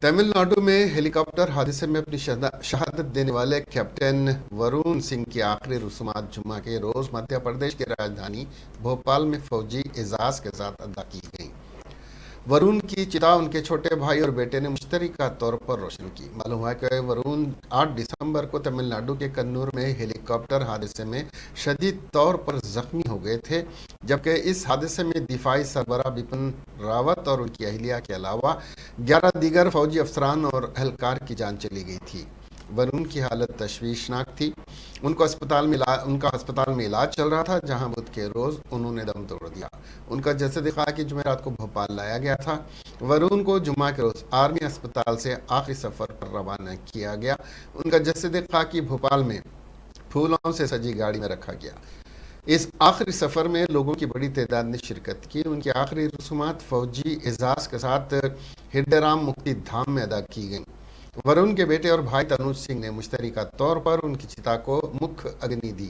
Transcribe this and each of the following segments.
तमिल नाडु में हेलीकॉप्टर हादसे में अपनी शहादत देने वाले कैप्टन वरुण सिंह की आखिरी रसूमात जुम्मा के रोज मध्य प्रदेश की राजधानी भोपाल में फौजी एजाज के साथ अदा की गई। वरुण की चिता उनके छोटे भाई और बेटे ने मुश्तरका तौर पर रोशन की। मालूम हुआ कि वरुण 8 दिसंबर को तमिलनाडु के कन्नूर में हेलीकॉप्टर हादसे में शदीद तौर पर जख्मी हो गए थे, जबकि इस हादसे में दिफाई सरबराह बिपिन रावत और उनकी अहलिया के अलावा 11 दीगर फौजी अफसरान और एहलकार की जान चली गई थी। वरुण की हालत तशवीशनाक थी। उनका अस्पताल में इलाज चल रहा था, जहां बुध के रोज उन्होंने दम तोड़ दिया। उनका जसद खाकी जुमेरात को भोपाल लाया गया था। वरुण को जुम्मा के रोज आर्मी अस्पताल से आखिरी सफर पर रवाना किया गया। उनका जसद खाकी भोपाल में फूलों से सजी गाड़ी में रखा गया। इस आखिरी सफर में लोगों की बड़ी तादाद ने शिरकत की। उनकी आखिरी रसूमात फौजी एजाज के साथ हिड्डेराम मुक्ति धाम में अदा की गई। वरुण के बेटे और भाई तनुज सिंह ने मुश्तरका तौर पर उनकी चिता को मुख्य अग्नि दी।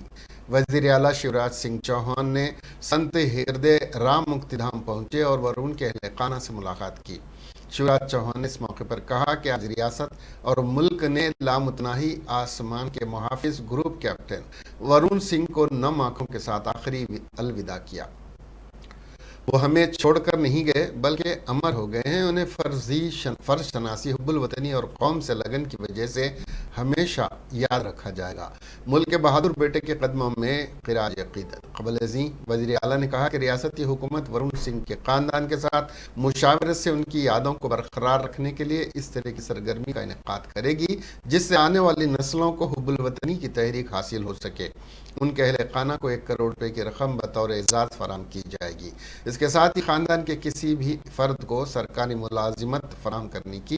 वजीर आला शिवराज सिंह चौहान ने संत हृदय राम मुक्तिधाम पहुंचे और वरुण के अहले खाना से मुलाकात की। शिवराज चौहान ने इस मौके पर कहा कि आज रियासत और मुल्क ने लामुतनाही आसमान के मुहाफिज ग्रुप कैप्टन वरुण सिंह को नम आंखों के साथ आखिरी अलविदा किया। वो हमें छोड़कर नहीं गए बल्कि अमर हो गए हैं। उन्हें फर्ज शनासी, हुब्बुल वतनी और कौम से लगन की वजह से हमेशा याद रखा जाएगा। मुल्क के बहादुर बेटे के कदमों में ख़िराज अक़ीदत। क़ब्ल अज़ीं वज़ीर आला ने कहा कि रियासती हुकूमत वरुण सिंह के ख़ानदान के साथ मुशावरत से उनकी यादों को बरकरार रखने के लिए इस तरह की सरगर्मी का इनेकाद करेगी, जिससे आने वाली नस्लों को हुब्बुल वतनी की तहरीक हासिल हो सके। उनके अहले खाना को 1 करोड़ रुपए की रकम बतौर एजाज़ फराहम की जाएगी। इसके साथ ही ख़ानदान के किसी भी फ़र्द को सरकारी मुलाजिमत फराहम करने की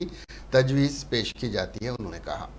तजवीज़ पेश की जाती है, उन्होंने कहा।